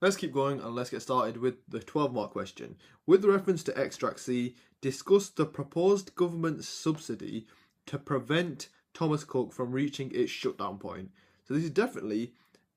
Let's keep going and let's get started with the 12-mark question. With reference to extract C, discuss the proposed government subsidy to prevent Thomas Cook from reaching its shutdown point. So this is definitely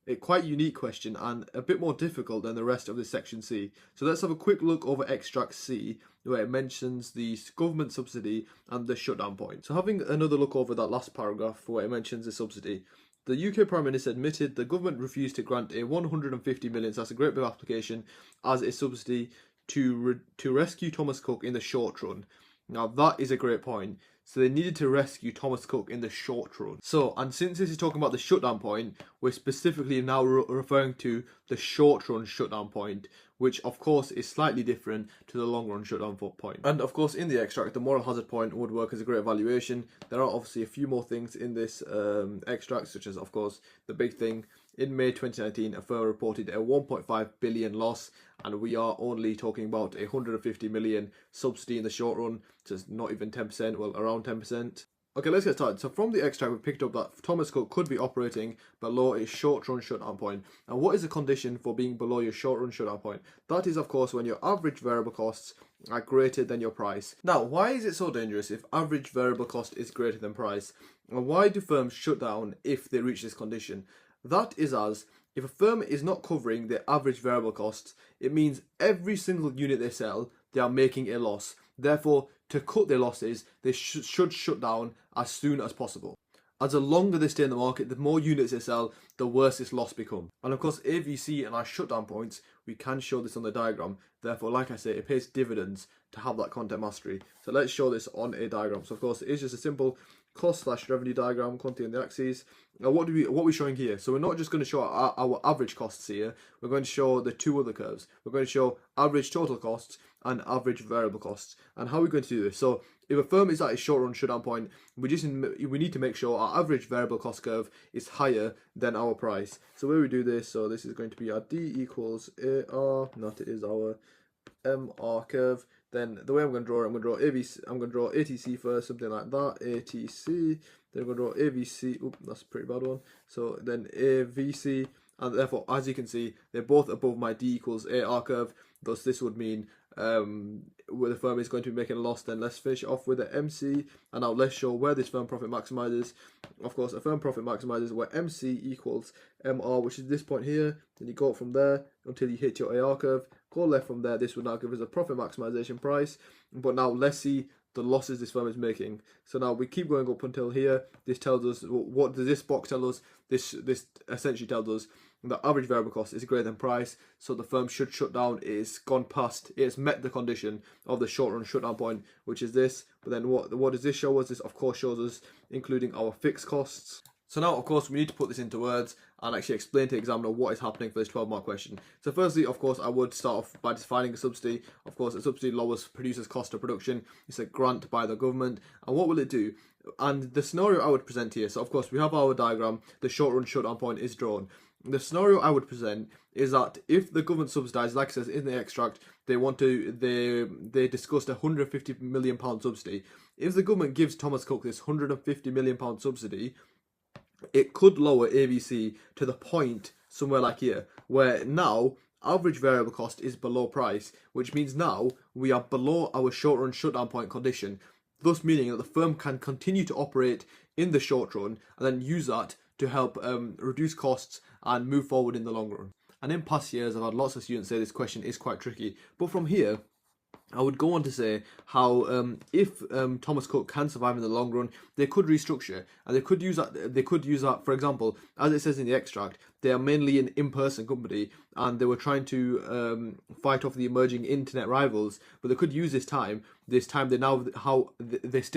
a quite unique question and a bit more difficult than the rest of this section C. So let's have a quick look over extract C, where it mentions the government subsidy and the shutdown point. So having another look over that last paragraph where it mentions the subsidy, the UK Prime Minister admitted the government refused to grant a 150 million, so that's a great big application, as a subsidy to rescue Thomas Cook in the short run. Now that is a great point. So they needed to rescue Thomas Cook in the short run. So, and since this is talking about the shutdown point, we're specifically now referring to the short run shutdown point, which of course is slightly different to the long run shutdown point. And of course in the extract, the moral hazard point would work as a great evaluation. There are obviously a few more things in this extract, such as of course the big thing. In May 2019, a firm reported a 1.5 billion loss, and we are only talking about a 150 million subsidy in the short run, so it's not even 10%, well, around 10%. Okay, let's get started. So from the extract, we picked up that Thomas Cook could be operating below a short-run shutdown point. And what is the condition for being below your short-run shutdown point? That is, of course, when your average variable costs are greater than your price. Now, why is it so dangerous if average variable cost is greater than price? And why do firms shut down if they reach this condition? That is as, if a firm is not covering their average variable costs, it means every single unit they sell, they are making a loss. Therefore, to cut their losses, they should shut down as soon as possible. As the longer they stay in the market, the more units they sell, the worse this loss becomes. And of course, AVC and our shutdown points, we can show this on the diagram. Therefore, like I say, it pays dividends to have that content mastery. So let's show this on a diagram. So of course, it's just a simple cost/revenue diagram, quantity on the axes. Now what are we showing here? So we're not just going to show our average costs here. We're going to show the two other curves. We're going to show average total costs and average variable costs. And how are we going to do this? So if a firm is at a short run shutdown point, we need to make sure our average variable cost curve is higher than our price. So where we do this, so this is going to be our D equals AR, not it is our MR curve. Then the way I'm going to draw it, I'm going to draw AVC, I'm going to draw ATC first, something like that, ATC, then I'm going to draw AVC, oop, that's a pretty bad one, so then AVC, and therefore, as you can see, they're both above my D equals AR curve, thus this would mean where the firm is going to be making a loss. Then let's finish off with the MC, and now let's show where this firm profit maximizes. Of course, a firm profit maximizes where MC equals MR, which is this point here. Then you go up from there until you hit your AR curve. Go left from there. This would now give us a profit maximization price. But now let's see the losses this firm is making. So now we keep going up until here. This tells us, what does this box tell us? This essentially tells us the average variable cost is greater than price, so the firm should shut down. It's gone past, it's met the condition of the short run shutdown point, which is this. But then what does this show us? This of course shows us including our fixed costs. So now, of course, we need to put this into words and actually explain to the examiner what is happening for this 12-mark question. So firstly, of course, I would start off by defining a subsidy. Of course, a subsidy lowers producers' cost of production. It's a grant by the government. And what will it do? And the scenario I would present here, so of course, we have our diagram. The short-run shutdown point is drawn. The scenario I would present is that if the government subsidised, like it says in the extract, they discussed a £150 million subsidy. If the government gives Thomas Cook this £150 million subsidy, it could lower AVC to the point somewhere like here, where now average variable cost is below price, which means now we are below our short run shutdown point condition, thus meaning that the firm can continue to operate in the short run and then use that to help reduce costs and move forward in the long run. And in past years, I've had lots of students say this question is quite tricky, but from here, I would go on to say how if Thomas Cook can survive in the long run, they could restructure and they could use that. They could use that, for example, as it says in the extract, they are mainly an in-person company and they were trying to fight off the emerging internet rivals. But they could use this time they're still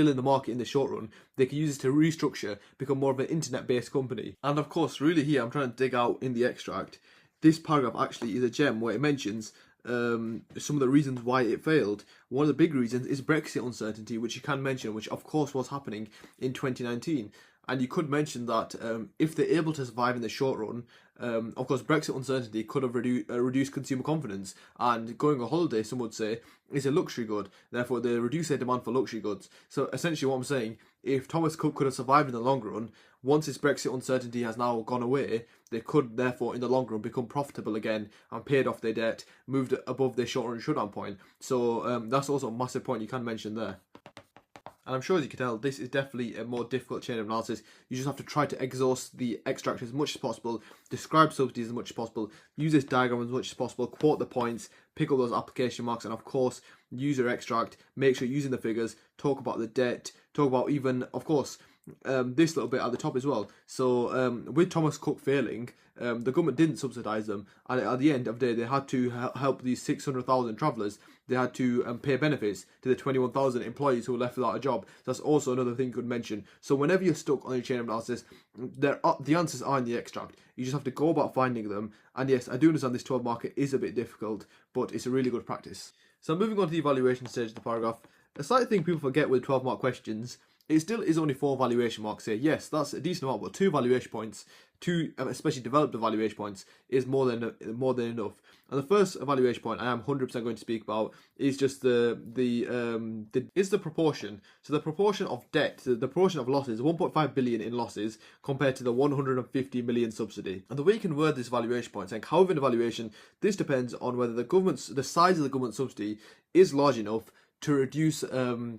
in the market in the short run. They could use this to restructure, become more of an internet-based company. And of course, really here, I'm trying to dig out in the extract. This paragraph actually is a gem where it mentions some of the reasons why it failed. One of the big reasons is Brexit uncertainty, which you can mention, which of course was happening in 2019. And you could mention that if they're able to survive in the short run, of course, Brexit uncertainty could have reduced consumer confidence. And going on holiday, some would say, is a luxury good. Therefore, they reduce their demand for luxury goods. So essentially what I'm saying, if Thomas Cook could have survived in the long run, once this Brexit uncertainty has now gone away, they could therefore in the long run become profitable again and paid off their debt, moved above their short run shutdown point. So that's also a massive point you can mention there. And I'm sure, as you can tell, this is definitely a more difficult chain of analysis. You just have to try to exhaust the extract as much as possible, describe subsidies as much as possible, use this diagram as much as possible, quote the points, pick up those application marks, and of course, use your extract, make sure you're using the figures, talk about the debt, talk about even, of course, this little bit at the top as well. So with Thomas Cook failing, the government didn't subsidise them, and at the end of the day they had to help these 600,000 travellers. They had to pay benefits to the 21,000 employees who were left without a job. That's also another thing you could mention. So whenever you're stuck on your chain of analysis, the answers are in the extract. You just have to go about finding them. And yes, I do understand this 12 marker is a bit difficult, but it's a really good practice. So moving on to the evaluation stage of the paragraph, a slight thing people forget with 12 mark questions, it still is only 4 valuation marks here. Yes, that's a decent amount, but 2 valuation points, 2 especially developed evaluation points, is more than enough. And the first evaluation point I am 100% going to speak about is just the proportion. So the proportion of debt, the proportion of losses, 1.5 billion in losses compared to the 150 million subsidy. And the way you can word this evaluation point, saying however in evaluation, this depends on whether the size of the government subsidy is large enough to reduce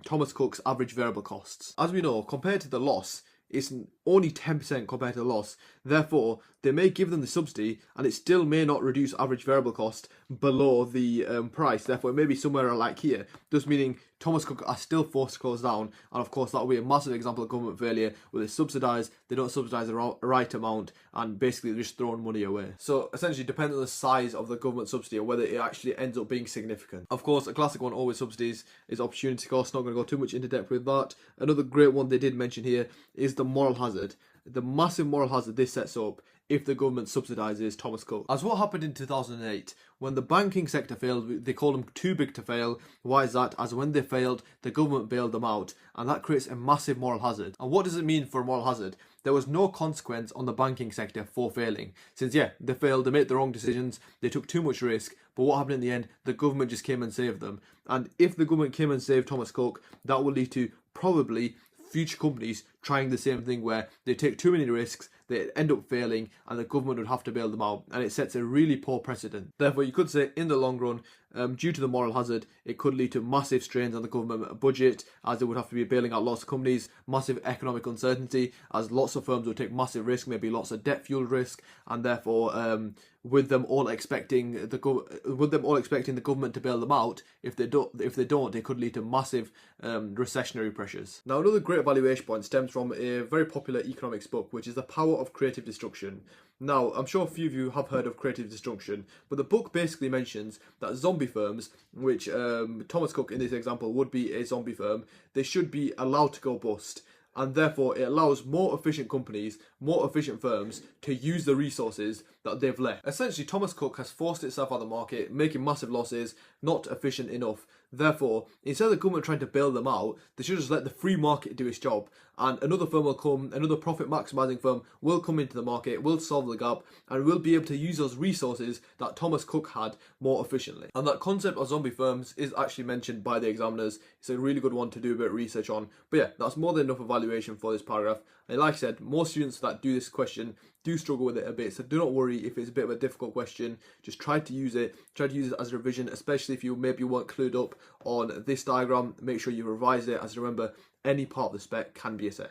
Thomas Cook's average variable costs. As we know, compared to the loss, it's only 10% compared to the loss. Therefore, they may give them the subsidy and it still may not reduce average variable cost below the price. Therefore, it may be somewhere like here, thus meaning Thomas Cook are still forced to close down. And of course, that will be a massive example of government failure where they subsidise, they don't subsidise the right amount, and basically they're just throwing money away. So essentially, depending on the size of the government subsidy or whether it actually ends up being significant. Of course, a classic one always subsidies is opportunity cost. Not going to go too much into depth with that. Another great one they did mention here is the moral hazard. The massive moral hazard this sets up if the government subsidises Thomas Cook. As what happened in 2008, when the banking sector failed, they called them too big to fail. Why is that? As when they failed, the government bailed them out, and that creates a massive moral hazard. And what does it mean for a moral hazard? There was no consequence on the banking sector for failing. Since, yeah, they failed, they made the wrong decisions, they took too much risk, but what happened in the end? The government just came and saved them. And if the government came and saved Thomas Cook, that will lead to probably future companies trying the same thing where they take too many risks, they end up failing, and the government would have to bail them out, and it sets a really poor precedent. Therefore, you could say in the long run, due to the moral hazard, it could lead to massive strains on the government budget, as they would have to be bailing out lots of companies, massive economic uncertainty, as lots of firms would take massive risk, maybe lots of debt-fueled risk, and therefore, with them all expecting the government to bail them out, if they don't, it could lead to massive recessionary pressures. Now, another great evaluation point stems from a very popular economics book, which is The Power of Creative Destruction. Now, I'm sure a few of you have heard of creative destruction, but the book basically mentions that zombie firms, which Thomas Cook in this example would be a zombie firm, they should be allowed to go bust. And therefore, it allows more efficient companies, more efficient firms to use the resources that they've left. Essentially, Thomas Cook has forced itself out of the market, making massive losses, not efficient enough. Therefore, instead of the government trying to bail them out, they should just let the free market do its job. And another firm will come, another profit maximising firm will come into the market, will solve the gap, and will be able to use those resources that Thomas Cook had more efficiently. And that concept of zombie firms is actually mentioned by the examiners. It's a really good one to do a bit of research on. But yeah, that's more than enough evaluation for this paragraph. And like I said, most students that do this question do struggle with it a bit, so do not worry if it's a bit of a difficult question. Just try to use it as a revision, especially if you maybe weren't clued up on this diagram. Make sure you revise it, as remember, any part of the spec can be assessed.